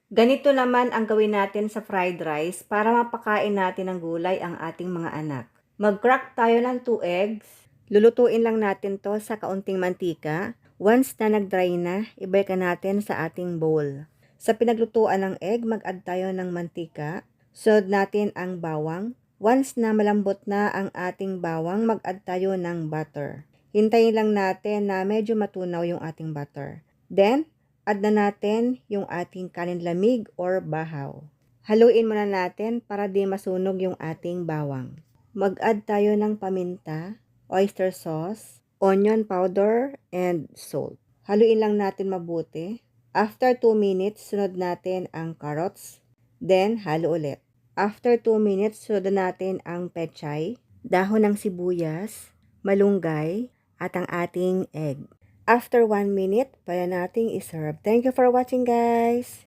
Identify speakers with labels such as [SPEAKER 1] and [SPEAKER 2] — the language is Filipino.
[SPEAKER 1] Ganito naman ang gawin natin sa fried rice para mapakain natin ng gulay ang ating mga anak. Mag-crack tayo ng 2 eggs. Lulutuin lang natin to sa kaunting mantika. Once na nag-dry na, ibalik natin sa ating bowl. Sa pinaglutuan ng egg, mag-add tayo ng mantika. Sunod natin ang bawang. Once na malambot na ang ating bawang, mag-add tayo ng butter. Hintayin lang natin na medyo matunaw yung ating butter. Then, add na natin yung ating kanin lamig or bahaw. Haluin muna natin para di masunog yung ating bawang. Mag-add tayo ng paminta, oyster sauce, onion powder, and salt. Haluin lang natin mabuti. After 2 minutes, sunod natin ang carrots. Then, halo ulit. After 2 minutes, sunod natin ang pechay, dahon ng sibuyas, malunggay, at ang ating egg. After 1 minute, pwede nating iserve. Thank you for watching, guys!